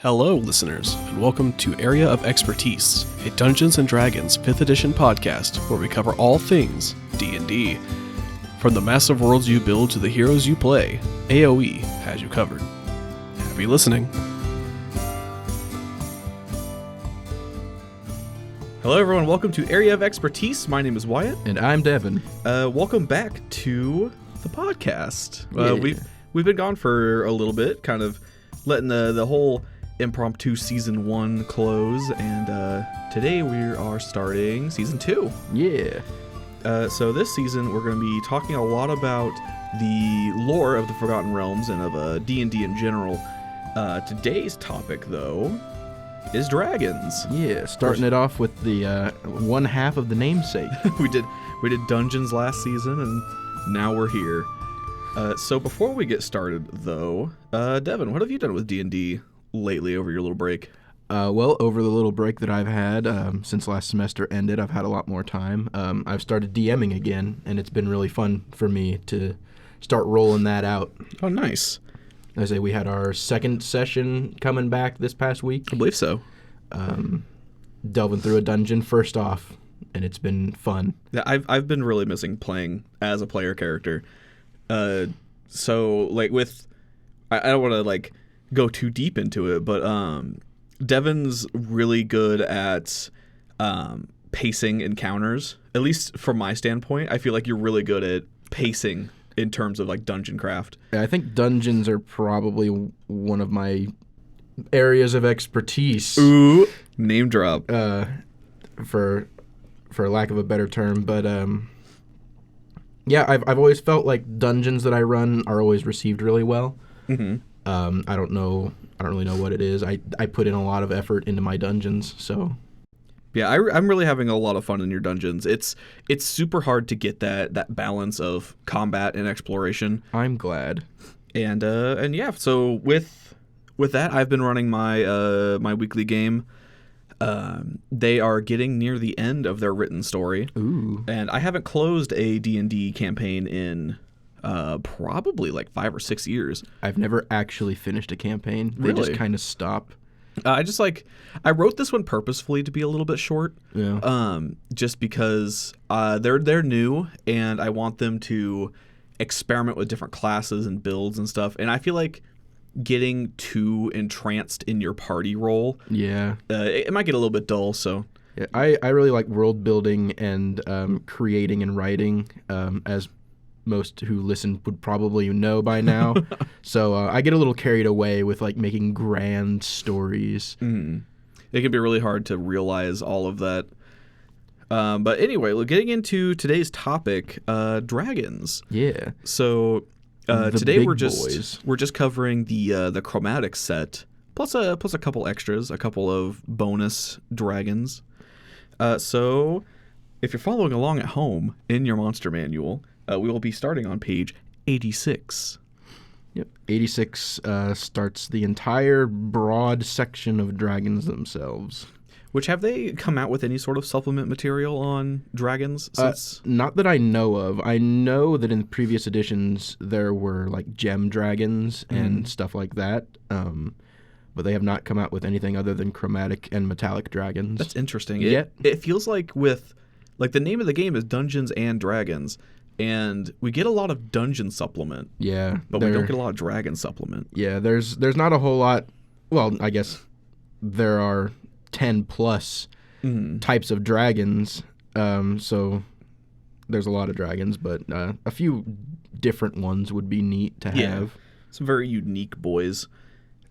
Hello, listeners, and welcome to Area of Expertise, a Dungeons & Dragons 5th edition podcast where we cover all things D&D. From the massive worlds you build to the heroes you play, AoE has you covered. Happy listening. Hello, everyone. Welcome to Area of Expertise. My name is Wyatt. And I'm Devin. Welcome back to the podcast. Yeah. We've been gone for a little bit, kind of letting the whole impromptu season 1 close, and today we are starting season 2. Yeah. So this season we're going to be talking a lot about the lore of the Forgotten Realms and of D&D in general. Today's topic, though, is dragons. Yeah, starting it off with the one half of the namesake. we did dungeons last season, and now we're here. So before we get started, though, Devin, what have you done with D&D lately over your little break? Well, over the little break that I've had since last semester ended, I've had a lot more time. I've started DMing again, and it's been really fun for me to start rolling that out. Oh, nice. I say we had our second session coming back this past week. I believe so. Delving through a dungeon first off, and it's been fun. Yeah, I've been really missing playing as a player character. So like I don't want to like go too deep into it, but Devin's really good at pacing encounters. At least from my standpoint, I feel like you're really good at pacing in terms of like dungeon craft. I think dungeons are probably one of my areas of expertise. Ooh, name drop. For lack of a better term, but yeah, I've always felt like dungeons that I run are always received really well. Mm-hmm. I don't really know what it is. I put in a lot of effort into my dungeons, so. Yeah, I'm really having a lot of fun in your dungeons. It's super hard to get that balance of combat and exploration. I'm glad. And yeah, so with that, I've been running my weekly game. They are getting near the end of their written story. Ooh. And I haven't closed a D&D campaign in probably like 5 or 6 years. I've never actually finished a campaign. They Really? just kind of stop. I wrote this one purposefully to be a little bit short. Yeah. Just because they're new and I want them to experiment with different classes and builds and stuff. And I feel like getting too entranced in your party role, Yeah. It might get a little bit dull. So Yeah, I really like world building and creating and writing, as most who listen would probably know by now. So I get a little carried away with like making grand stories. it can be really hard to realize all of that. But anyway, getting into today's topic, dragons. Yeah. So The today big we're boys. just covering the Chromatic set plus a couple extras, a couple of bonus dragons. So if you're following along at home in your monster manual, we will be starting on page 86. Yep. 86 starts the entire broad section of dragons themselves. Which, have they come out with any sort of supplement material on dragons since? Not that I know of. I know that in previous editions there were like gem dragons and stuff like that, but they have not come out with anything other than chromatic and metallic dragons. That's interesting. Yeah. It feels like the name of the game is Dungeons and Dragons, and we get a lot of dungeon supplement. Yeah. But we don't get a lot of dragon supplement. Yeah, there's not a whole lot. Well, I guess there are 10 plus types of dragons, so there's a lot of dragons, but a few different ones would be neat to have. Some very unique boys.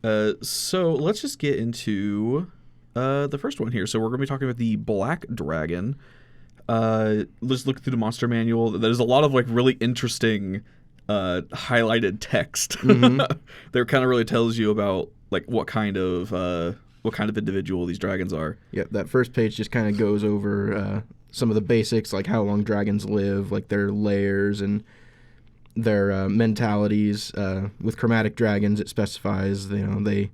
So let's just get into the first one here. So we're going to be talking about the Black Dragon. Let's look through the monster manual. There's a lot of like really interesting highlighted text. That kind of really tells you about like what kind of individual these dragons are. Yeah, that first page just kind of goes over some of the basics, like how long dragons live, like their layers and their mentalities. With chromatic dragons, it specifies they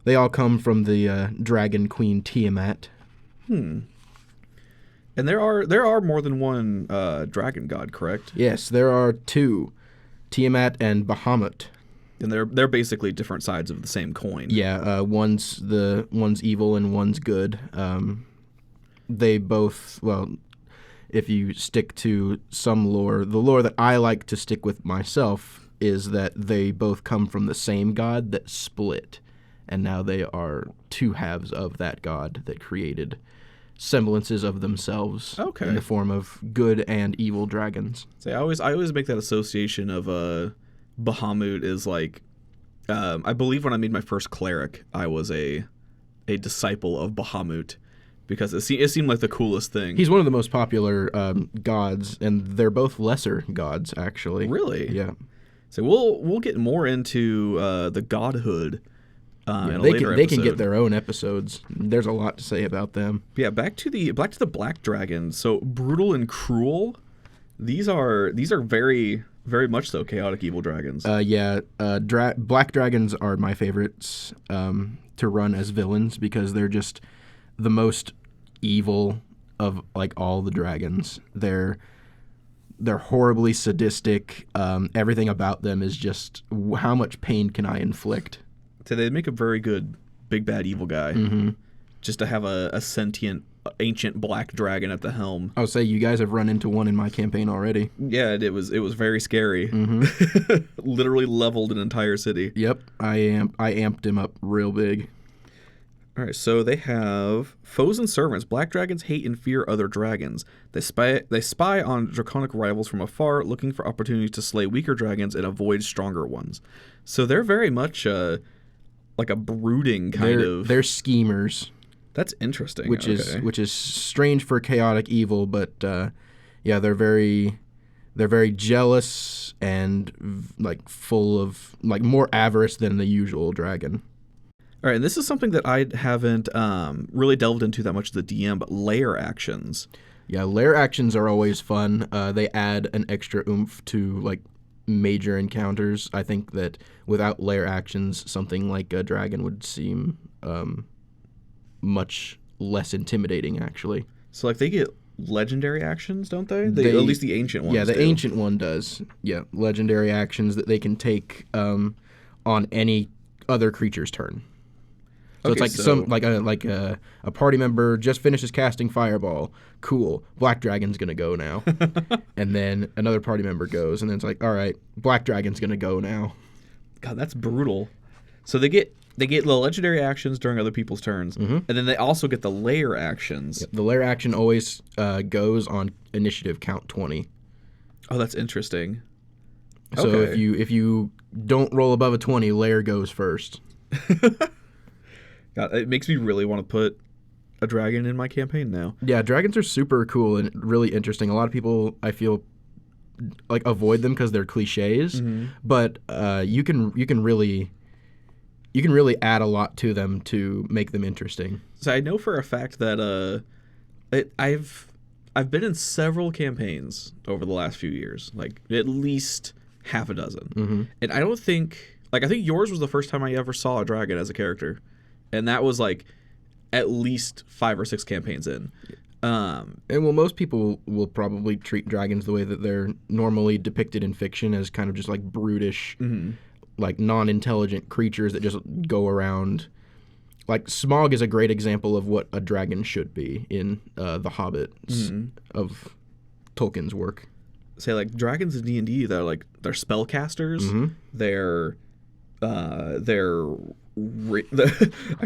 all come from the dragon queen Tiamat. And there are more than one dragon god, correct? Yes, there are 2, Tiamat and Bahamut. And they're basically different sides of the same coin. Yeah, one's evil and one's good. They both, well, if you stick to some lore, the lore that I like to stick with myself is that they both come from the same god that split, and now they are two halves of that god that created semblances of themselves in the form of good and evil dragons. So I always make that association of Bahamut is like, I believe when I made my first cleric, I was a disciple of Bahamut because it seemed like the coolest thing. He's one of the most popular gods, and they're both lesser gods, actually. Really? Yeah. So we'll get more into the godhood in a they later can, they episode. can get their own episodes. There's a lot to say about them. Yeah, back to the black dragon. So brutal and cruel. These are very very much so chaotic evil dragons. Black dragons are my favorites to run as villains because they're just the most evil of like all the dragons. They're horribly sadistic. Everything about them is just how much pain can I inflict. So they make a very good big bad evil guy. Mm-hmm. Just to have a sentient ancient black dragon at the helm. I'll say you guys have run into one in my campaign already. Yeah, it was very scary. Mm-hmm. Literally leveled an entire city. Yep, I amped him up real big. All right, so they have foes and servants. Black dragons hate and fear other dragons. They spy on draconic rivals from afar, looking for opportunities to slay weaker dragons and avoid stronger ones. So they're very much like a brooding kind of. They're schemers. That's interesting. Which is strange for chaotic evil, but yeah, they're very jealous and like full of like more avarice than the usual dragon. All right, and this is something that I haven't really delved into that much as the DM, but lair actions. Yeah, lair actions are always fun. They add an extra oomph to like major encounters. I think that without lair actions, something like a dragon would seem much less intimidating, actually. So like they get legendary actions, don't they? At least the ancient ones. Yeah, the do. ancient one does. Yeah, legendary actions that they can take on any other creature's turn. So Okay, it's like a party member just finishes casting Fireball. Cool, Black Dragon's gonna go now. And then another party member goes, and then it's like, all right, Black Dragon's gonna go now. God, that's brutal. So they get the legendary actions during other people's turns, and then they also get the lair actions. Yep, the lair action always goes on initiative count 20. Oh, that's interesting. So Okay. if you don't roll above a 20, lair goes first. God, it makes me really want to put a dragon in my campaign now. Yeah, dragons are super cool and really interesting. A lot of people, I feel, like avoid them because they're cliches, but you can really add a lot to them to make them interesting. So I know for a fact that I've been in several campaigns over the last few years, like at least half a dozen, and I don't think I think yours was the first time I ever saw a dragon as a character, and that was like at least 5 or 6 campaigns in. And well, most people will probably treat dragons the way that they're normally depicted in fiction, as kind of just like brutish, like non-intelligent creatures that just go around. Like Smaug is a great example of what a dragon should be in The Hobbit of Tolkien's work. Say like dragons in D&D, they're spellcasters. They're I'm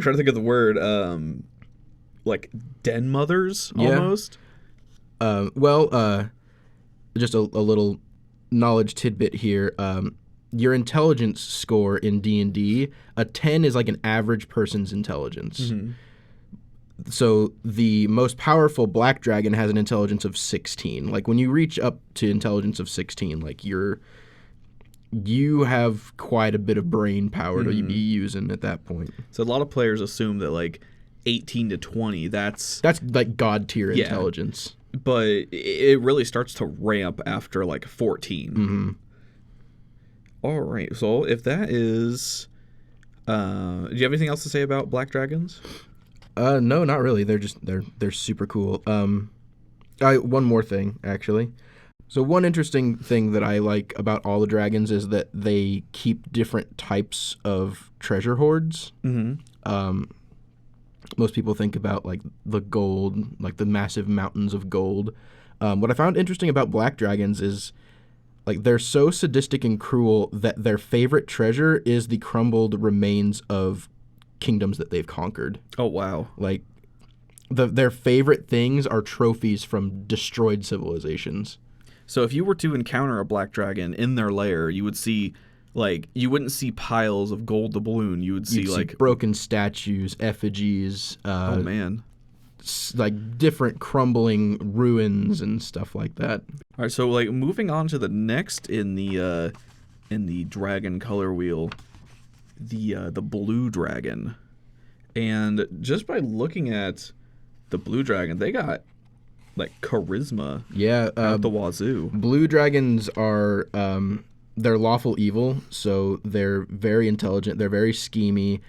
trying to think of the word, like den mothers almost. Just a little knowledge tidbit here. Your intelligence score in D&D, a 10 is like an average person's intelligence. So the most powerful black dragon has an intelligence of 16. Like when you reach up to intelligence of 16, like you have quite a bit of brain power to be using at that point. So a lot of players assume that like 18 to 20, that's like god tier intelligence. But it really starts to ramp after like 14. All right. So if that is, do you have anything else to say about black dragons? No, not really. They're super cool. One more thing actually. So one interesting thing that I like about all the dragons is that they keep different types of treasure hoards. Mm-hmm. Most people think about like the gold, like the massive mountains of gold. What I found interesting about black dragons is like they're so sadistic and cruel that their favorite treasure is the crumbled remains of kingdoms that they've conquered. Oh, wow. Like their favorite things are trophies from destroyed civilizations. So if you were to encounter a black dragon in their lair, you would see, like, you wouldn't see piles of gold doubloon. You would see, like, broken statues, effigies. Oh, man. Like different crumbling ruins and stuff like that. All right, so like moving on to the next in the dragon color wheel, the blue dragon, and just by looking at the blue dragon, they got like charisma. Yeah, out the wazoo. Blue dragons are they're lawful evil, so they're very intelligent. They're very schemy.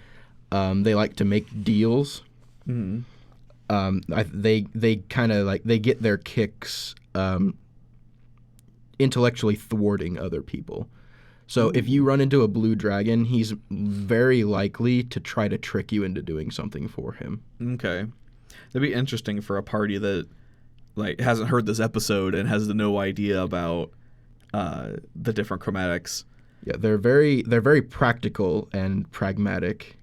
They like to make deals. Mm-hmm. They kind of like they get their kicks intellectually thwarting other people. So if you run into a blue dragon, he's very likely to try to trick you into doing something for him. Okay, that'd be interesting for a party that like hasn't heard this episode and has no idea about the different chromatics. Yeah, they're very practical and pragmatic.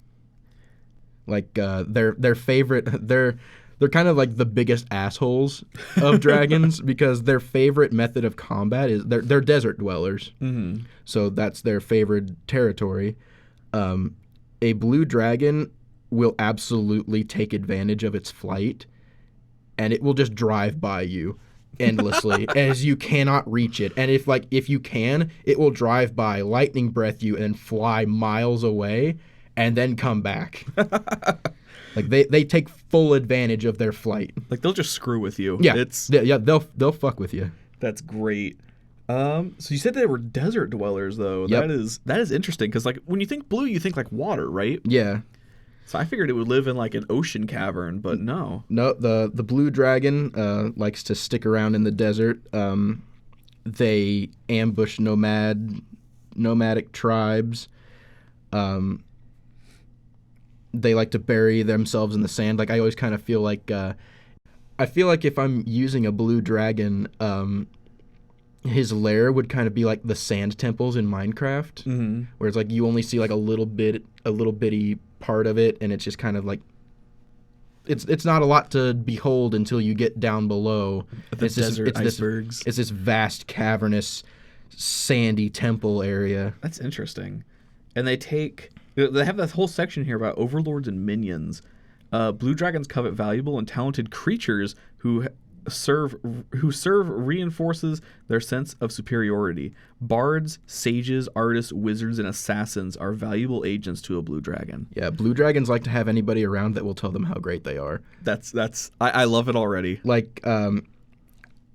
Like their favorite they're kind of like the biggest assholes of dragons because their favorite method of combat is they're desert dwellers. Mm-hmm. So that's their favorite territory. A blue dragon will absolutely take advantage of its flight, and it will just drive by you endlessly as you cannot reach it. And if you can, it will drive by, lightning breath you, and fly miles away, and then come back. Like they take full advantage of their flight. Like they'll just screw with you. Yeah, they'll fuck with you. That's great. So you said they were desert dwellers, though. Yep. That is interesting because like when you think blue, you think like water, right? Yeah. So I figured it would live in like an ocean cavern, but no. No, the blue dragon likes to stick around in the desert. They ambush nomadic tribes. They like to bury themselves in the sand. Like I always kind of feel like if I'm using a blue dragon, his lair would kind of be like the sand temples in Minecraft, Mm-hmm. where it's like you only see like a little bitty part of it, and it's just kind of like it's not a lot to behold until you get down below. The desert icebergs. It's this vast cavernous sandy temple area. That's interesting. And they have this whole section here about overlords and minions. Blue dragons covet valuable and talented creatures who serve reinforces their sense of superiority. Bards, sages, artists, wizards, and assassins are valuable agents to a blue dragon. Yeah, blue dragons like to have anybody around that will tell them how great they are. I love it already. Like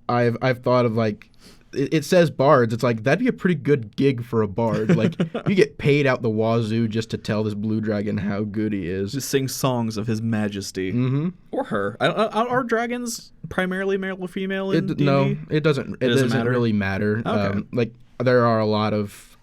I've thought of like it says bards. It's like that'd be a pretty good gig for a bard. Like you get paid out the wazoo just to tell this blue dragon how good he is. Just sing songs of his majesty. Mm-hmm. Or her. Are dragons primarily male or female in D&D? No, it doesn't. It doesn't matter? really matter. Okay. Like there are a lot of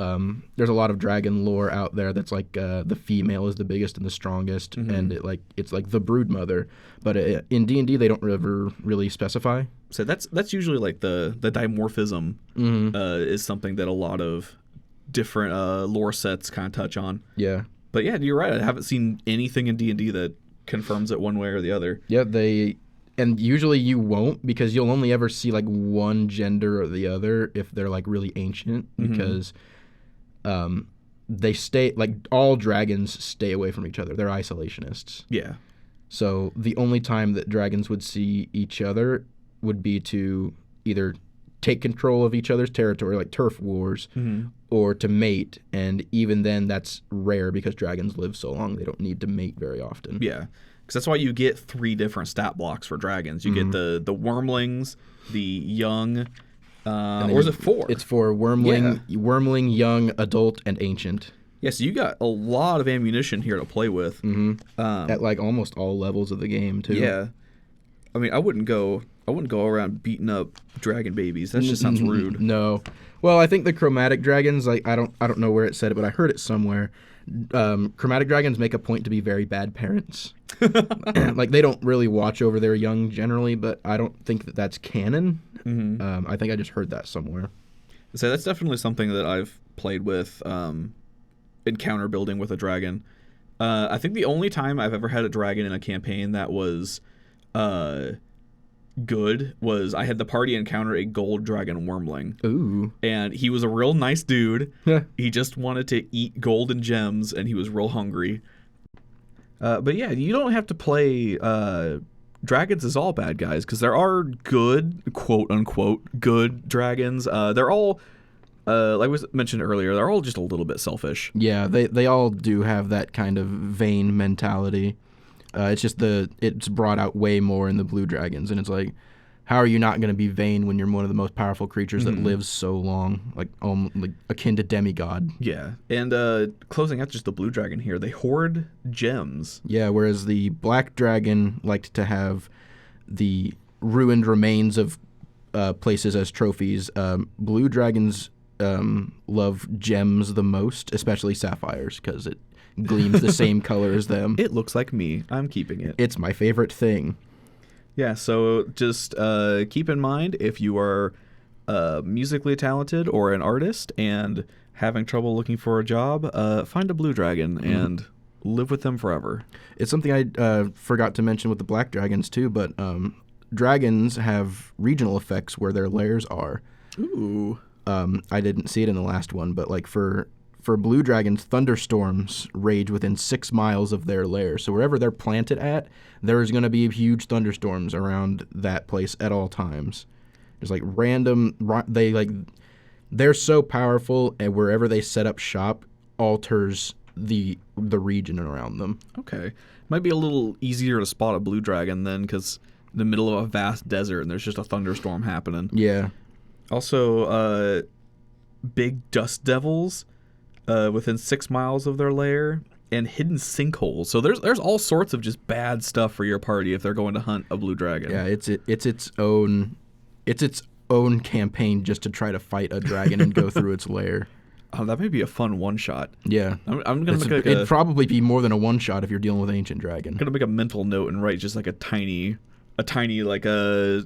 there's a lot of dragon lore out there that's like the female is the biggest and the strongest, Mm-hmm. and it's like the brood mother. But in D&D they don't ever really specify. So that's usually like the dimorphism is something that a lot of different lore sets kind of touch on. Yeah. But yeah, you're right. I haven't seen anything in D&D that confirms it one way or the other. Yeah, and usually you won't, because you'll only ever see like one gender or the other if they're like really ancient, because they stay like all dragons stay away from each other. They're isolationists. Yeah. So the only time that dragons would see each other would be to either take control of each other's territory, like turf wars, or to mate. And even then, that's rare because dragons live so long; they don't need to mate very often. Yeah, because that's why you get 3 different stat blocks for dragons. You get the wormlings, the young, or is it 4? It's for wormling, young, adult, and ancient. Yeah, so you got a lot of ammunition here to play with. At like almost all levels of the game too. Yeah. I mean, I wouldn't go around beating up dragon babies. That just sounds rude. No. Well, I think the chromatic dragons, like I don't know where it said it, but I heard it somewhere. Chromatic dragons make a point to be very bad parents. Like they don't really watch over their young generally, but I don't think that that's canon. Mm-hmm. I think I just heard that somewhere. So that's definitely something that I've played with, encounter building with a dragon. I think the only time I've ever had a dragon in a campaign that was good was I had the party encounter a gold dragon wormling. Ooh. And he was a real nice dude. He just wanted to eat gold and gems, and he was real hungry. But yeah, you don't have to play dragons as all bad guys, because there are good, quote-unquote, good dragons. They're all, like was mentioned earlier, they're all just a little bit selfish. Yeah, they all do have that kind of vain mentality. It's just it's brought out way more in the blue dragons, and it's like, how are you not going to be vain when you're one of the most powerful creatures that lives so long, like akin to demigod? Yeah, and closing out just the blue dragon here, they hoard gems. Yeah, whereas the black dragon liked to have the ruined remains of places as trophies. Blue dragons love gems the most, especially sapphires, because it gleams the same color as them. It looks like me. I'm keeping it. It's my favorite thing. Yeah, so just keep in mind, if you are musically talented or an artist and having trouble looking for a job, find a blue dragon and live with them forever. It's something I forgot to mention with the black dragons too, but dragons have regional effects where their lairs are. Ooh. I didn't see it in the last one, but like for blue dragons, thunderstorms rage within 6 miles of their lair. So wherever they're planted at, there's going to be huge thunderstorms around that place at all times. There's like they're so powerful, and wherever they set up shop alters the region around them. Okay. Might be a little easier to spot a blue dragon then, because in the middle of a vast desert and there's just a thunderstorm happening. Yeah. Also, big dust devils within 6 miles of their lair, and hidden sinkholes. So there's all sorts of just bad stuff for your party if they're going to hunt a blue dragon. Yeah, it's its own campaign just to try to fight a dragon and go through its lair. Oh, that may be a fun one shot. Yeah, I'm gonna make it'd probably be more than a one shot if you're dealing with ancient dragon. I'm gonna make a mental note and write just like a tiny like a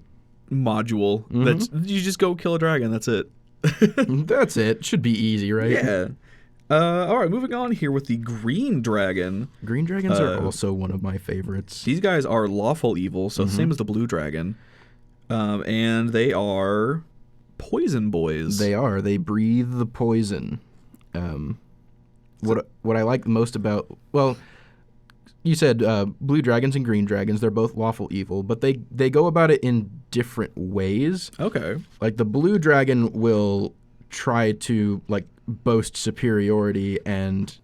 module that you just go kill a dragon. That's it. That's it. Should be easy, right? Yeah. All right, moving on here with the green dragon. Green dragons are also one of my favorites. These guys are lawful evil, so same as the blue dragon. And they are poison boys. They are. They breathe the poison. What I like most about, well, you said blue dragons and green dragons, they're both lawful evil, but they go about it in different ways. Okay. Like the blue dragon will try to like boast superiority and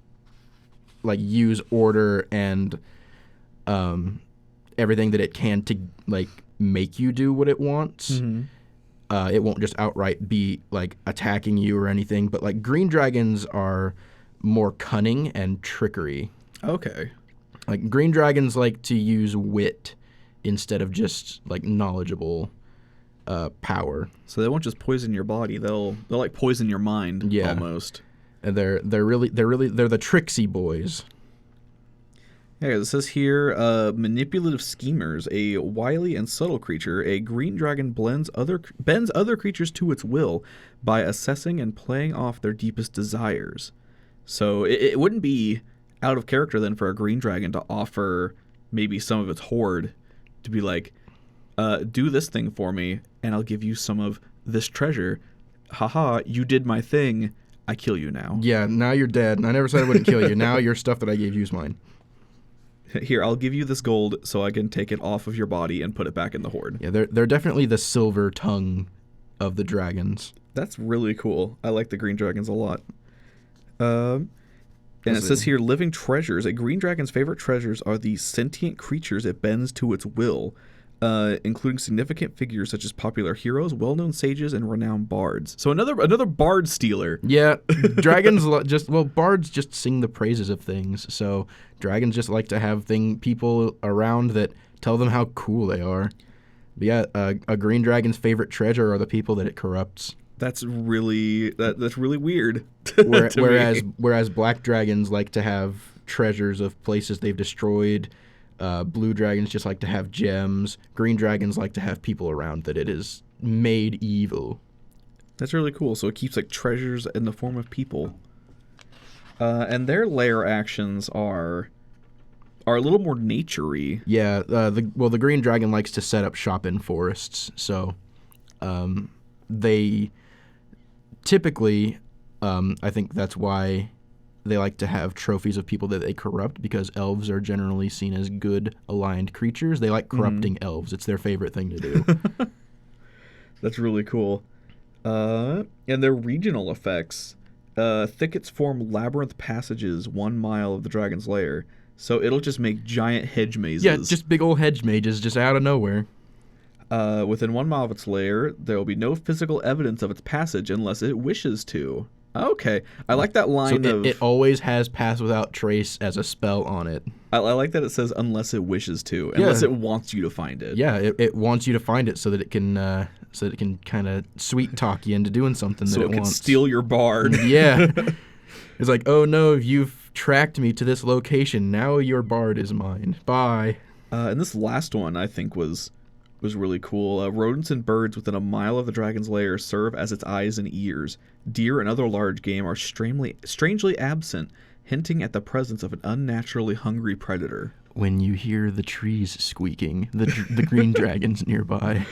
like use order and everything that it can to like make you do what it wants. It won't just outright be like attacking you or anything, but like green dragons are more cunning and trickery. Okay. Like green dragons like to use wit instead of just like knowledgeable power. So they won't just poison your body; they'll like poison your mind. Yeah. Almost. And they're the tricksy boys. Yeah, it says here, manipulative schemers, a wily and subtle creature. A green dragon bends other creatures to its will by assessing and playing off their deepest desires. So it wouldn't be out of character then for a green dragon to offer maybe some of its hoard to be like, do this thing for me, and I'll give you some of this treasure. Haha, you did my thing. I kill you now. Yeah, now you're dead. I never said I wouldn't kill you. Now your stuff that I gave you is mine. Here, I'll give you this gold so I can take it off of your body and put it back in the hoard. Yeah, they're definitely the silver tongue of the dragons. That's really cool. I like the green dragons a lot. And it says here, living treasures. A green dragon's favorite treasures are the sentient creatures it bends to its will, including significant figures such as popular heroes, well-known sages, and renowned bards. So another bard stealer. Yeah, dragons bards just sing the praises of things. So dragons just like to have people around that tell them how cool they are. But yeah, a green dragon's favorite treasure are the people that it corrupts. That's really weird. To Whereas me. black dragons like to have treasures of places they've destroyed. Blue dragons just like to have gems. Green dragons like to have people around that it has made evil. That's really cool. So it keeps like treasures in the form of people. And their lair actions are a little more nature-y. Yeah, the green dragon likes to set up shop in forests, so they typically, I think that's why they like to have trophies of people that they corrupt, because elves are generally seen as good aligned creatures. They like corrupting elves. It's their favorite thing to do. That's really cool. And their regional effects. Thickets form labyrinth passages 1 mile of the dragon's lair. So it'll just make giant hedge mazes. Yeah, just big old hedge mazes just out of nowhere. Within 1 mile of its lair, there will be no physical evidence of its passage unless it wishes to. Okay. I like that line so it always has Pass Without Trace as a spell on it. I like that it says unless it wishes to, unless it wants you to find it. Yeah, it wants you to find it so that it can kind of sweet talk you into doing something that it wants. So it can steal your bard. Yeah. It's like, oh no, you've tracked me to this location. Now your bard is mine. Bye. And this last one I think was really cool. Rodents and birds within 1 mile of the dragon's lair serve as its eyes and ears. Deer and other large game are strangely absent, hinting at the presence of an unnaturally hungry predator. When you hear the trees squeaking, the green dragon's nearby.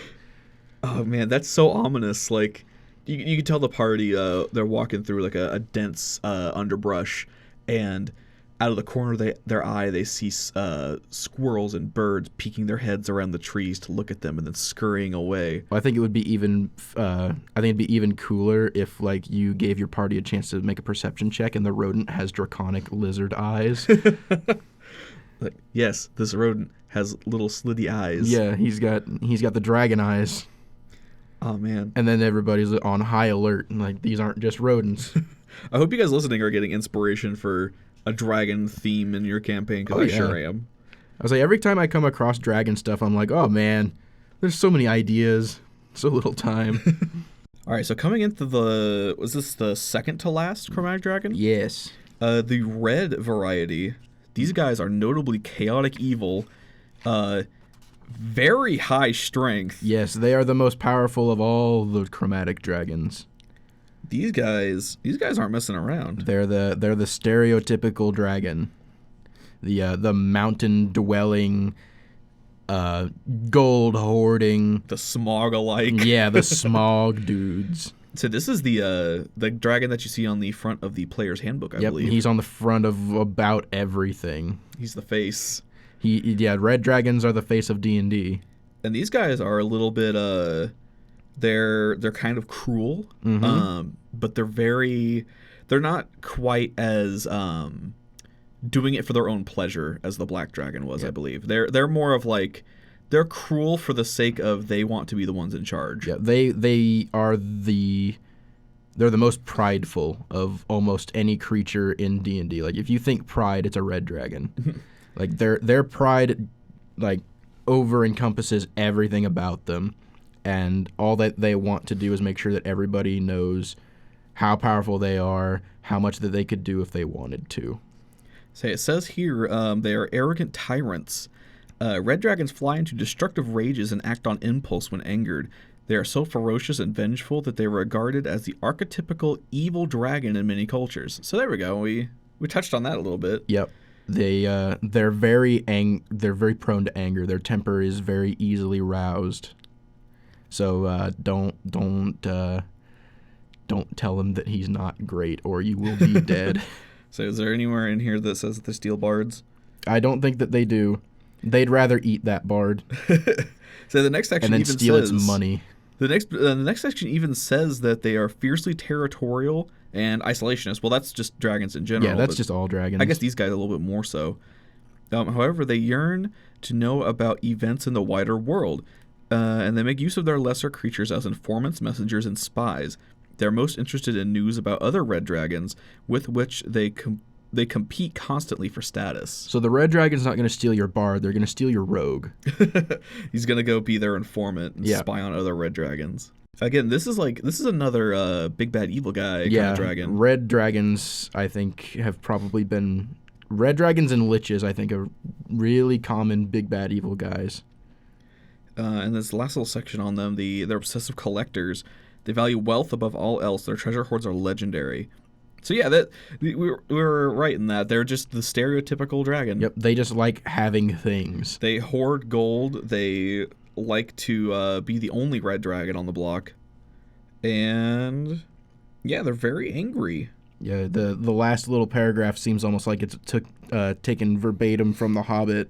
Oh man, that's so ominous. Like, you can tell the party they're walking through like a dense underbrush, and out of the corner of their eye they see squirrels and birds peeking their heads around the trees to look at them and then scurrying away. Well, I think it would be even. I think it'd be even cooler if like you gave your party a chance to make a perception check, and the rodent has draconic lizard eyes. Like, yes, this rodent has little slitty eyes. Yeah, he's got the dragon eyes. Oh man! And then everybody's on high alert, and like these aren't just rodents. I hope you guys listening are getting inspiration for a dragon theme in your campaign, because I sure am. I was like, every time I come across dragon stuff, I'm like, oh man, there's so many ideas, so little time. All right, so coming into was this the second to last Chromatic Dragon? Yes. The red variety. These guys are notably chaotic evil, very high strength. Yes, they are the most powerful of all the chromatic dragons. These guys aren't messing around. They're the stereotypical dragon. The mountain dwelling, gold hoarding, the smog alike. Yeah, the smog dudes. So this is the dragon that you see on the front of the player's handbook, I believe. He's on the front of about everything. He's the face. Red dragons are the face of D&D. And these guys are a little bit they're kind of cruel, but they're not quite as doing it for their own pleasure as the black dragon was, I believe. They're more of like, they're cruel for the sake of they want to be the ones in charge. Yeah, they're the most prideful of almost any creature in D&D. Like if you think pride, it's a red dragon. Like their pride like over encompasses everything about them, and all that they want to do is make sure that everybody knows how powerful they are, how much that they could do if they wanted to. So it says here they are arrogant tyrants. Red dragons fly into destructive rages and act on impulse when angered. They are so ferocious and vengeful that they are regarded as the archetypical evil dragon in many cultures. So there we go. We touched on that a little bit. Yep. They're very prone to anger. Their temper is very easily roused. So don't tell him that he's not great, or you will be dead. So is there anywhere in here that says that they steal bards? I don't think that they do. They'd rather eat that bard. So the next section and then even steal says, its money. The next section even says that they are fiercely territorial and isolationist. Well, that's just dragons in general. Yeah, that's just all dragons. I guess these guys a little bit more so. However, they yearn to know about events in the wider world, and they make use of their lesser creatures as informants, messengers, and spies. They're most interested in news about other red dragons, with which they they compete constantly for status. So the red dragon's not going to steal your bard; they're going to steal your rogue. He's gonna go be their informant and spy on other red dragons. Again, this is another big bad evil guy kind of dragon. Red dragons, I think, have probably been red dragons and liches. I think are really common big bad evil guys. And this last little section on them, they're obsessive collectors. They value wealth above all else. Their treasure hoards are legendary. So yeah, we were right in that. They're just the stereotypical dragon. Yep, they just like having things. They hoard gold. They like to be the only red dragon on the block. And yeah, they're very angry. Yeah, the last little paragraph seems almost like it's taken verbatim from The Hobbit.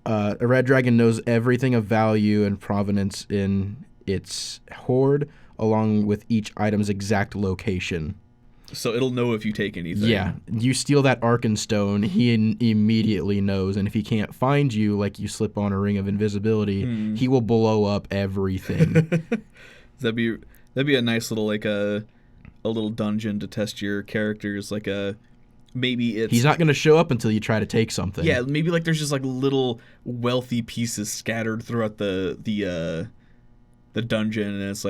A red dragon knows everything of value and provenance in its hoard, along with each item's exact location. So it'll know if you take anything. Yeah, you steal that Arkenstone, he immediately knows, and if he can't find you, like you slip on a ring of invisibility, he will blow up everything. That'd be a nice little a little dungeon to test your characters. Maybe it's... He's not going to show up until you try to take something. Yeah, maybe there's just little wealthy pieces scattered throughout the dungeon, and it's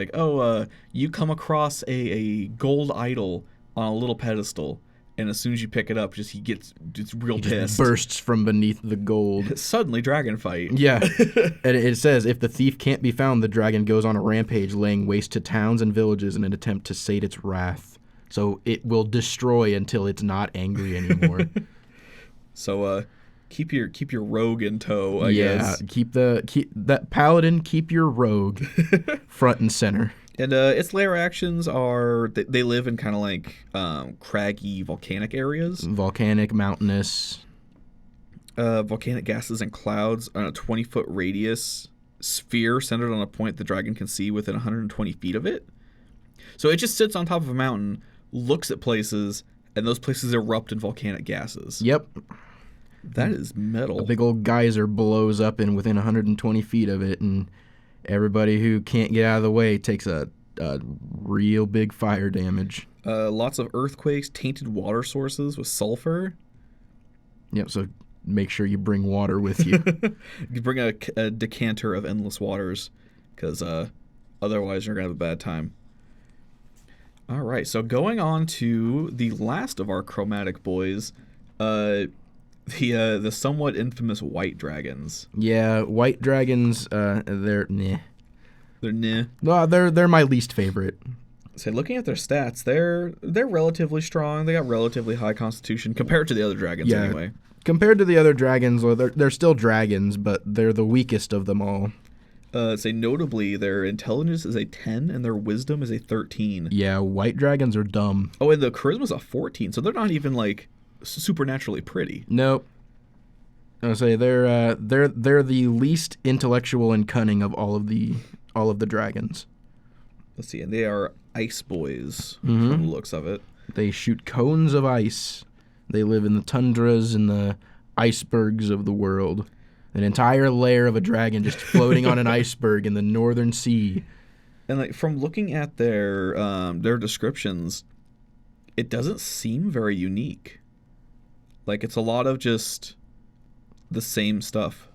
you come across a gold idol on a little pedestal, and as soon as you pick it up, he gets real pissed. Bursts from beneath the gold. Suddenly, dragon fight. Yeah, and it says, if the thief can't be found, the dragon goes on a rampage, laying waste to towns and villages in an attempt to sate its wrath. So it will destroy until it's not angry anymore. So keep your rogue in tow, I guess. Keep that paladin, keep your rogue front and center. And its lair actions are they live in kind of craggy volcanic areas. Volcanic, mountainous. Volcanic gases and clouds on a 20-foot radius sphere centered on a point the dragon can see within 120 feet of it. So it just sits on top of a mountain, looks at places, and those places erupt in volcanic gases. Yep. That is metal. A big old geyser blows up in within 120 feet of it, and everybody who can't get out of the way takes a real big fire damage. Lots of earthquakes, tainted water sources with sulfur. Yep, so make sure you bring water with you. You bring a decanter of endless waters, because otherwise you're going to have a bad time. All right, so going on to the last of our chromatic boys, the somewhat infamous white dragons. Yeah, white dragons, they're nah. They're nah. No, they're my least favorite. So looking at their stats, they're relatively strong. They got relatively high constitution compared to the other dragons anyway. Compared to the other dragons, well, they're still dragons, but they're the weakest of them all. Notably, their intelligence is a 10 and their wisdom is a 13. Yeah, white dragons are dumb. Oh, and the charisma's a 14, so they're not even supernaturally pretty. Nope. I say they're the least intellectual and cunning of all of the dragons. Let's see, and they are ice boys from the looks of it. They shoot cones of ice. They live in the tundras and the icebergs of the world. An entire lair of a dragon just floating on an iceberg in the northern sea. And from looking at their descriptions, it doesn't seem very unique. It's a lot of just the same stuff.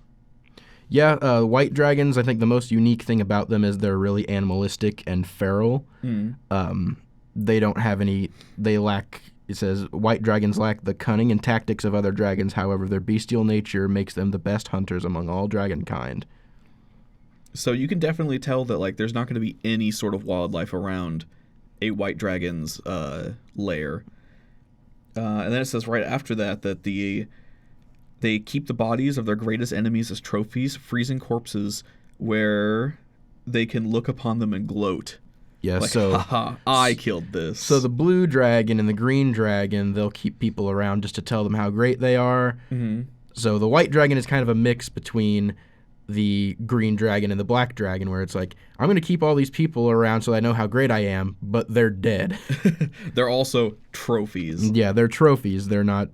Yeah, white dragons, I think the most unique thing about them is they're really animalistic and feral. They don't have any... They lack... It says, white dragons lack the cunning and tactics of other dragons. However, their bestial nature makes them the best hunters among all dragon kind. So you can definitely tell that there's not going to be any sort of wildlife around a white dragon's lair. And then it says right after that they keep the bodies of their greatest enemies as trophies, freezing corpses where they can look upon them and gloat. Yeah, haha, I killed this. So the blue dragon and the green dragon, they'll keep people around just to tell them how great they are. Mm-hmm. So the white dragon is kind of a mix between the green dragon and the black dragon, where it's I'm going to keep all these people around so I know how great I am, but they're dead. They're also trophies. Yeah, they're trophies. They're not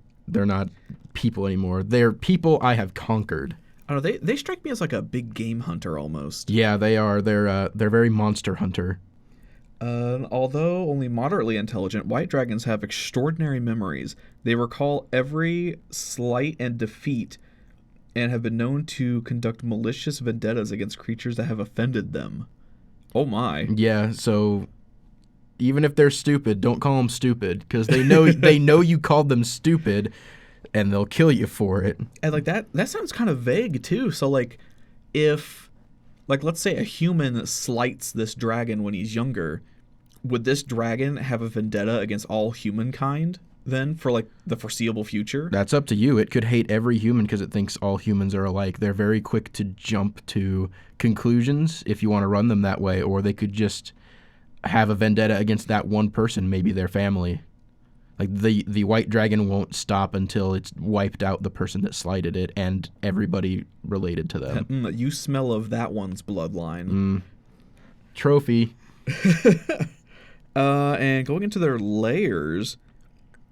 people anymore. They're people I have conquered. I don't know. They strike me as a big game hunter almost. Yeah, they are. They're very monster hunter. Although only moderately intelligent, white dragons have extraordinary memories. They recall every slight and defeat and have been known to conduct malicious vendettas against creatures that have offended them. Oh my. Yeah, so even if they're stupid, don't call them stupid because they know you called them stupid and they'll kill you for it. And like that sounds kind of vague too. So like if like let's say a human slights this dragon when he's younger, would this dragon have a vendetta against all humankind then for like the foreseeable future? That's up to you. It could hate every human because it thinks all humans are alike. They're very quick to jump to conclusions if you want to run them that way, or they could just have a vendetta against that one person, maybe their family. Like the white dragon won't stop until it's wiped out the person that slighted it and everybody related to them. You smell of that one's bloodline. Trophy. And going into their layers,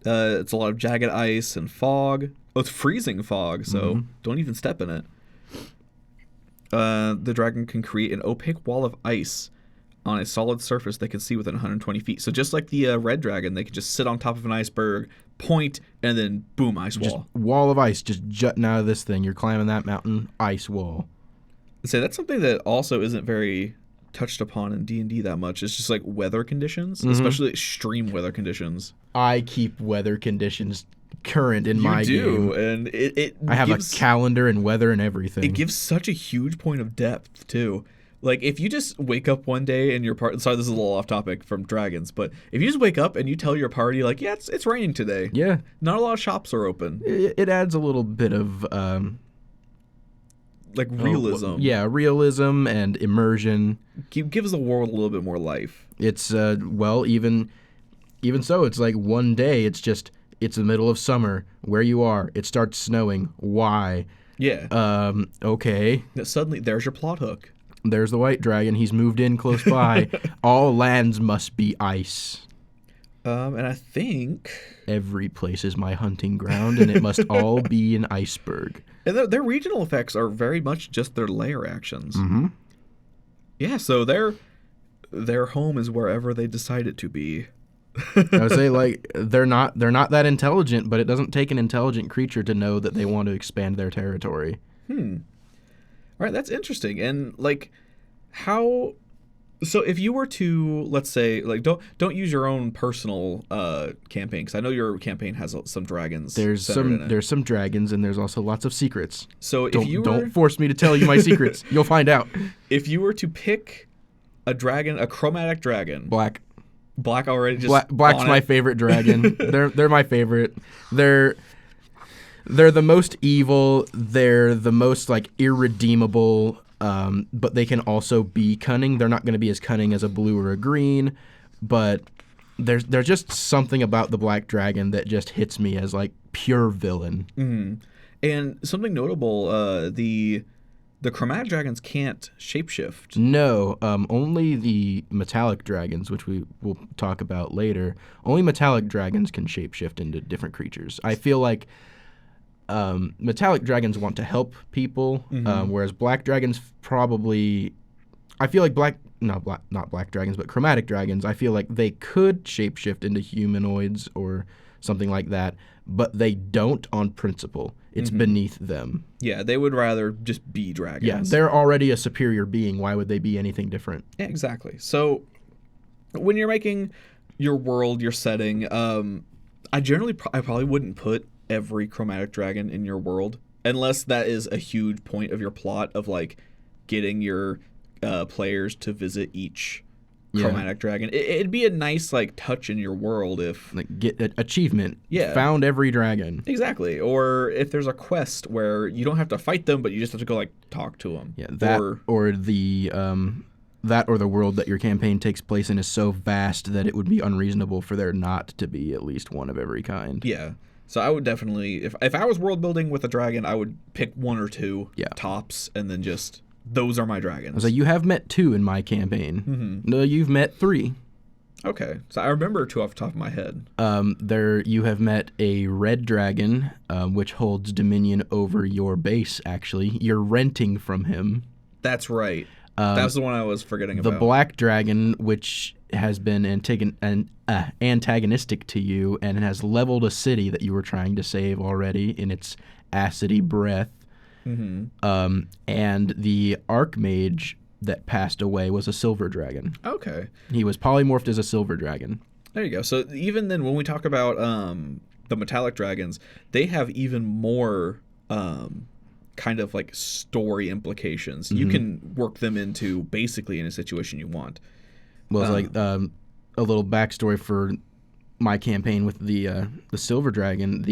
it's a lot of jagged ice and fog. Oh, it's freezing fog, so don't even step in it. The dragon can create an opaque wall of ice on a solid surface they can see within 120 feet. So just like the red dragon, they can just sit on top of an iceberg, point, and then boom, ice wall. Just wall of ice just jutting out of this thing. You're climbing that mountain, ice wall. So that's something that also isn't very touched upon in D&D that much. It's just like weather conditions, especially extreme weather conditions. I keep weather conditions current in my game. game. And it I have a calendar and weather and everything. It gives such a huge point of depth too. Like if you just wake up one day and your party, sorry, this is a little off topic from dragons, but if you just wake up and you tell your party like, yeah, it's raining today. Yeah. Not a lot of shops are open. It adds a little bit of like realism. Realism and immersion. Gives the world a little bit more life. It's even so, it's like one day it's the middle of summer where you are. It starts snowing. Why? Yeah. Okay. Suddenly there's your plot hook. There's the white dragon. He's moved in close by. All lands must be ice. And I think every place is my hunting ground, and it must all be an iceberg. And their regional effects are very much just their layer actions. Mm-hmm. Yeah, so their home is wherever they decide it to be. I would say like they're not that intelligent, but it doesn't take an intelligent creature to know that they want to expand their territory. All right, that's interesting. And like how so if you were to, let's say, like don't use your own personal campaign, because I know your campaign has some dragons. There's some dragons, and there's also lots of secrets. So don't force me to tell you my secrets. You'll find out. If you were to pick a dragon, a chromatic dragon, black already, just black's my favorite dragon. They're my favorite. They're the most evil. They're the most like irredeemable. But they can also be cunning. They're not going to be as cunning as a blue or a green, but there's just something about the black dragon that just hits me as like pure villain. Mm-hmm. And something notable, the chromatic dragons can't shapeshift. No, only the metallic dragons, which we will talk about later. Only metallic dragons can shapeshift into different creatures. I feel like metallic dragons want to help people, whereas black dragons probably, I feel like not black dragons, but chromatic dragons, I feel like they could shapeshift into humanoids or something like that, but they don't on principle. It's beneath them. Yeah, they would rather just be dragons. Yeah, they're already a superior being. Why would they be anything different? Yeah, exactly. So when you're making your world, your setting, I probably wouldn't put every chromatic dragon in your world unless that is a huge point of your plot of like getting your players to visit each chromatic dragon. It'd be a nice like touch in your world if like get an achievement. Yeah, found every dragon. Exactly. Or if there's a quest where you don't have to fight them, but you just have to go like talk to them. Yeah, that or the world that your campaign takes place in is so vast that it would be unreasonable for there not to be at least one of every kind. Yeah. So I would definitely, if I was world building with a dragon, I would pick one or two tops, and then just those are my dragons. So you have met 2 in my campaign. No, you've met 3. Okay, so I remember 2 off the top of my head. You have met a red dragon, which holds dominion over your base. Actually, you're renting from him. That's right. That's the one I was forgetting The about. black dragon, which has been antagonistic to you and has leveled a city that you were trying to save already in its acidy breath. And the archmage that passed away was a silver dragon. Okay. He was polymorphed as a silver dragon. There you go. So even then, when we talk about the metallic dragons, they have even more kind of like story implications. You can work them into basically any situation you want. Well, it's like a little backstory for my campaign with the silver dragon.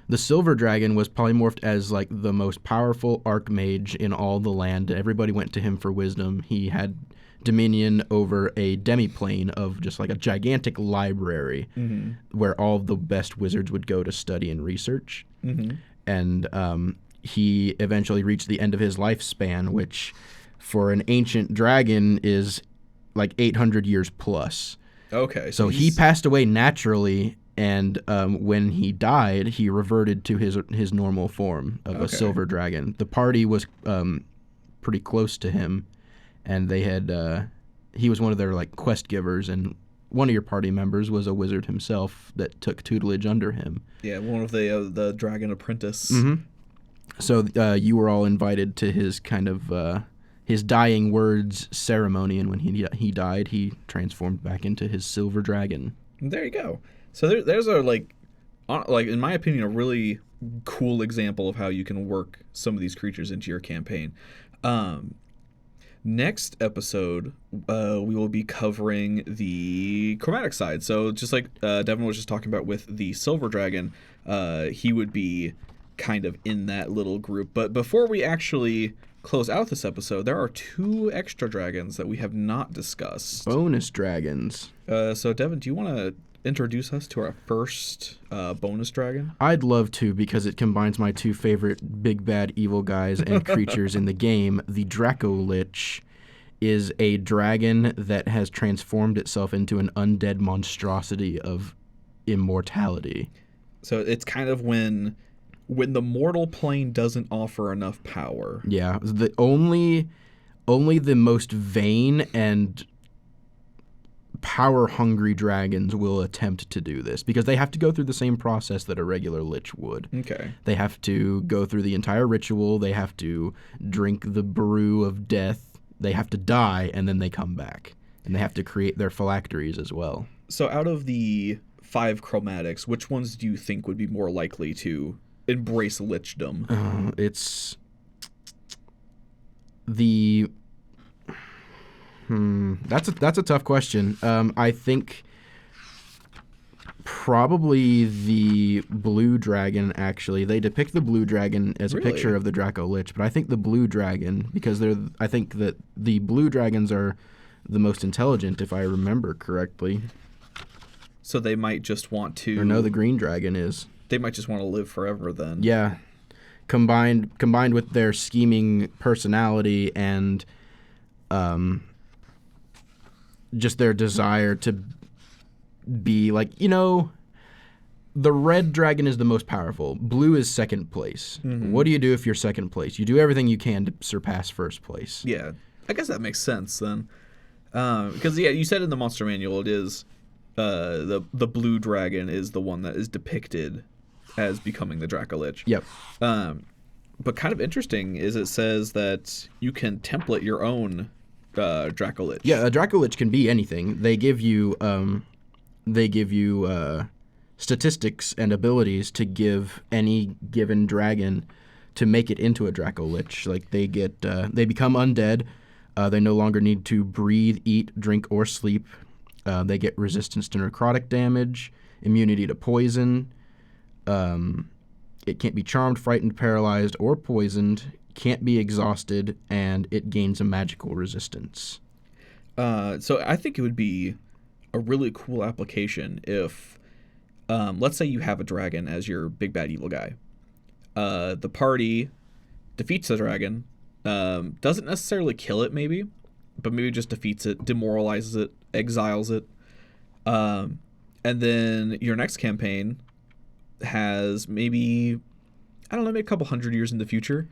The silver dragon was polymorphed as like the most powerful archmage in all the land. Everybody went to him for wisdom. He had dominion over a demiplane of just like a gigantic library where all of the best wizards would go to study and research. And he eventually reached the end of his lifespan, which for an ancient dragon is like 800 years plus. Okay. So he passed away naturally, and when he died, he reverted to his normal form of a silver dragon. The party was pretty close to him, and they had he was one of their like quest givers, and one of your party members was a wizard himself that took tutelage under him. Yeah, one of the dragon apprentice. So you were all invited to his kind of his dying words ceremony, and when he died, he transformed back into his silver dragon. There you go. So there's a like in my opinion a really cool example of how you can work some of these creatures into your campaign. Next episode, we will be covering the chromatic side. So just like Devin was just talking about with the silver dragon, he would be kind of in that little group. But before we actually close out this episode, there are 2 extra dragons that we have not discussed. Bonus dragons. So Devin, do you want to introduce us to our first bonus dragon? I'd love to, because it combines my 2 favorite big bad evil guys and creatures in the game. The Draco Lich is a dragon that has transformed itself into an undead monstrosity of immortality. So it's kind of when the mortal plane doesn't offer enough power. Yeah, the only the most vain and power-hungry dragons will attempt to do this, because they have to go through the same process that a regular lich would. Okay. They have to go through the entire ritual. They have to drink the brew of death. They have to die, and then they come back. And they have to create their phylacteries as well. So out of the 5 chromatics, which ones do you think would be more likely to embrace lichdom? It's the... That's a tough question. I think probably the blue dragon, actually. They depict the blue dragon as a picture of the Draco Lich, but I think the blue dragon, because I think that the blue dragons are the most intelligent, if I remember correctly. So they might just want to... Or no, the green dragon is. They might just want to live forever then. Yeah. Combined with their scheming personality and just their desire to be like, the red dragon is the most powerful. Blue is second place. What do you do if you're second place? You do everything you can to surpass first place. Yeah. I guess that makes sense then. Because, you said in the monster manual it is the blue dragon is the one that is depicted as becoming the Draco Lich. Yep. But kind of interesting is it says that you can template your own Draco Lich. Yeah, a Draco Lich can be anything. They give you statistics and abilities to give any given dragon to make it into a Draco Lich. Like they become undead. They no longer need to breathe, eat, drink, or sleep. They get resistance to necrotic damage, immunity to poison. It can't be charmed, frightened, paralyzed, or poisoned. Can't be exhausted, and it gains a magical resistance. So I think it would be a really cool application if, let's say you have a dragon as your big bad evil guy. The party defeats the dragon, doesn't necessarily kill it maybe, but maybe just defeats it, demoralizes it, exiles it. And then your next campaign has maybe a couple hundred years in the future.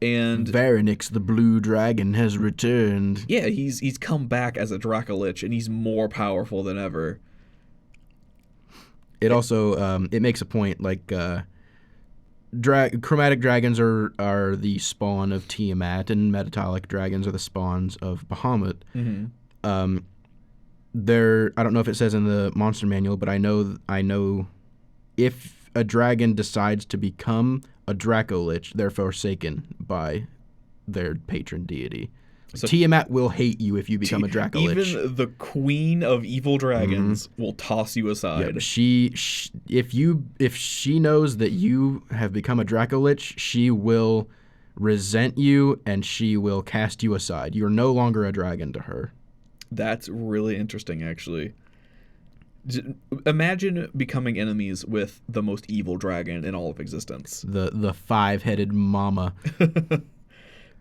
And Varanix, the blue dragon, has returned. yeah, he's come back as a Dracolich, and he's more powerful than ever. It also it makes a point like chromatic dragons are the spawn of Tiamat, and metallic dragons are the spawns of Bahamut. Mm-hmm. I don't know if it says in the monster manual, but I know if a dragon decides to become a Dracolich, they're forsaken by their patron deity. So Tiamat will hate you if you become a Dracolich. Even the queen of evil dragons will toss you aside. Yep, if she knows that you have become a Dracolich, she will resent you and she will cast you aside. You're no longer a dragon to her. That's really interesting, actually. Imagine becoming enemies with the most evil dragon in all of existence. The five-headed mama.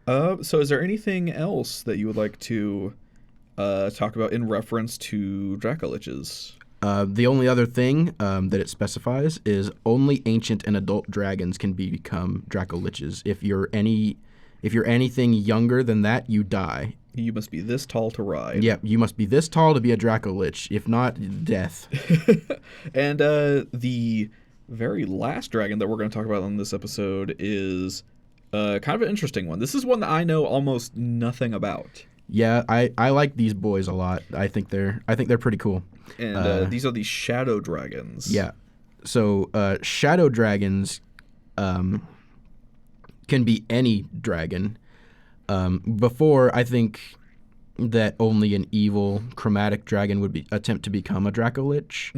So is there anything else that you would like to talk about in reference to Dracoliches? The only other thing that it specifies is only ancient and adult dragons can become Dracoliches. If you're anything younger than that, you die. You must be this tall to ride. Yeah, you must be this tall to be a Dracolich. If not, death. And the very last dragon that we're going to talk about on this episode is kind of an interesting one. This is one that I know almost nothing about. Yeah, I like these boys a lot. I think they're pretty cool. And these are the shadow dragons. Yeah. So shadow dragons can be any dragon. Before, I think that only an evil chromatic dragon would attempt to become a Dracolich.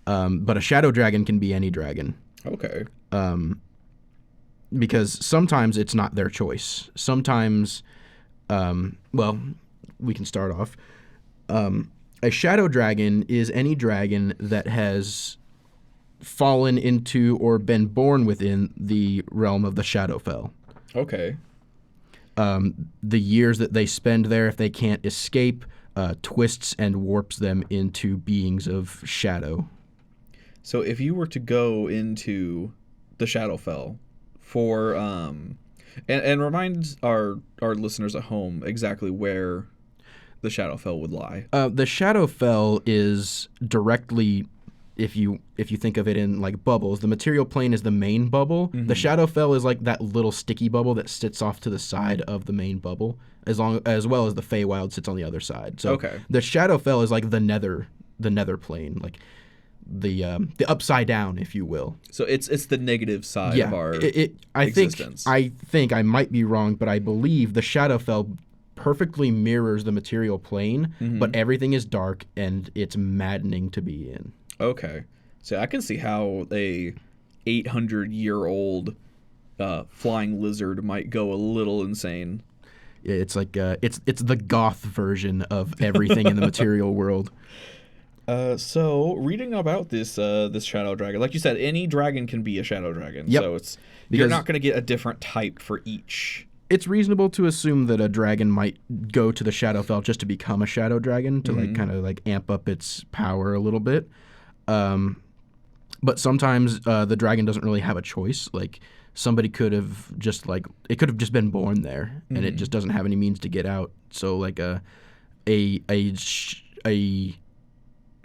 But a shadow dragon can be any dragon. Okay. Because sometimes it's not their choice. Sometimes, well, we can start off. A shadow dragon is any dragon that has fallen into or been born within the realm of the Shadowfell. Okay. The years that they spend there, if they can't escape, twists and warps them into beings of shadow. So if you were to go into the Shadowfell for and remind our listeners at home exactly where the Shadowfell would lie. The Shadowfell is directly, if you think of it in like bubbles, the material plane is the main bubble. Mm-hmm. The Shadowfell is like that little sticky bubble that sits off to the side of the main bubble, as well as the Feywild sits on the other side. So okay. The Shadowfell is like the nether plane, like the upside down, if you will. So it's the negative side of our existence. I think I might be wrong, but I believe the Shadowfell perfectly mirrors the material plane, mm-hmm. but everything is dark and it's maddening to be in. Okay. So I can see how a 800-year-old flying lizard might go a little insane. Yeah, it's like it's the goth version of everything in the material world. So reading about this shadow dragon, like you said, any dragon can be a shadow dragon. Yep. So you're not going to get a different type for each. It's reasonable to assume that a dragon might go to the Shadowfell just to become a shadow dragon, to mm-hmm. like kind of like amp up its power a little bit. But sometimes the dragon doesn't really have a choice. Like somebody could have just been born there, mm-hmm. and it just doesn't have any means to get out. So like a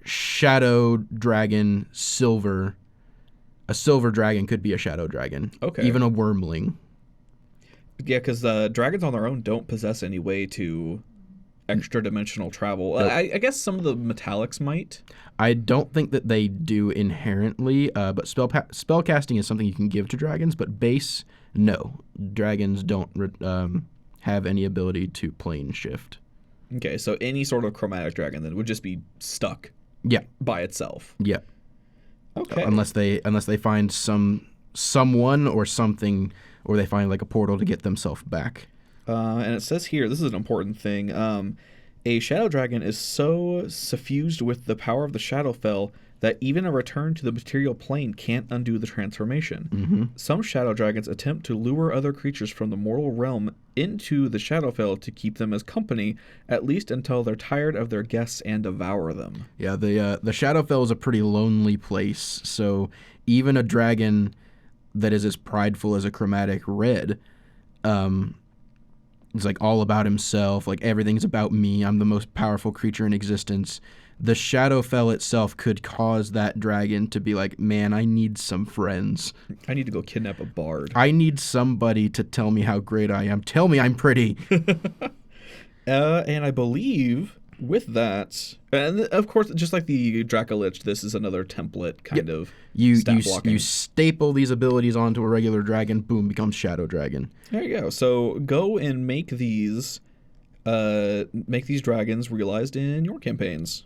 shadow dragon a silver dragon could be a shadow dragon. Okay. Even a wormling. Yeah, because dragons on their own don't possess any way to extra-dimensional travel. Nope. I guess some of the metallics might. I don't think that they do inherently, but spellcasting is something you can give to dragons, but base, no. Dragons don't have any ability to plane shift. Okay, so any sort of chromatic dragon then would just be stuck by itself. Yeah. Okay. Unless they find someone or something, or they find like a portal to get themselves back. And it says here, this is an important thing, a shadow dragon is so suffused with the power of the Shadowfell that even a return to the material plane can't undo the transformation. Mm-hmm. Some shadow dragons attempt to lure other creatures from the mortal realm into the Shadowfell to keep them as company, at least until they're tired of their guests and devour them. Yeah, the Shadowfell is a pretty lonely place, so even a dragon that is as prideful as a chromatic red It's like all about himself. Like everything's about me. I'm the most powerful creature in existence. The Shadowfell itself could cause that dragon to be like, man, I need some friends. I need to go kidnap a bard. I need somebody to tell me how great I am. Tell me I'm pretty. And I believe with that, and of course, just like the Dracolich, this is another template kind of stat blocking. You staple these abilities onto a regular dragon, boom, becomes Shadow Dragon. There you go. So go and make these dragons realized in your campaigns.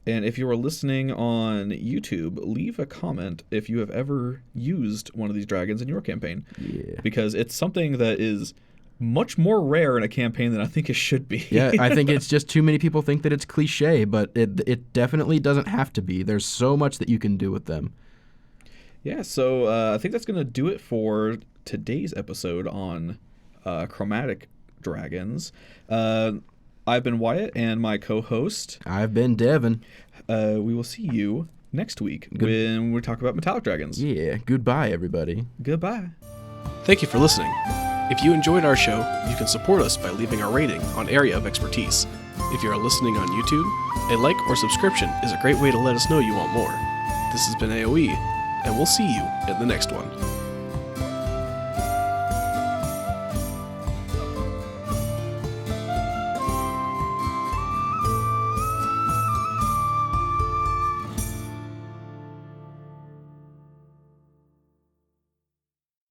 And if you are listening on YouTube, leave a comment if you have ever used one of these dragons in your campaign. Yeah. Because it's something that is much more rare in a campaign than I think it should be. Yeah, I think it's just too many people think that it's cliche, but it definitely doesn't have to be. There's so much that you can do with them. Yeah, so I think that's going to do it for today's episode on Chromatic Dragons. I've been Wyatt, and my co-host. I've been Devin. We will see you next week when we talk about metallic dragons. Yeah, goodbye, everybody. Goodbye. Thank you for listening. If you enjoyed our show, you can support us by leaving a rating on Area of Expertise. If you are listening on YouTube, a like or subscription is a great way to let us know you want more. This has been AoE, and we'll see you in the next one.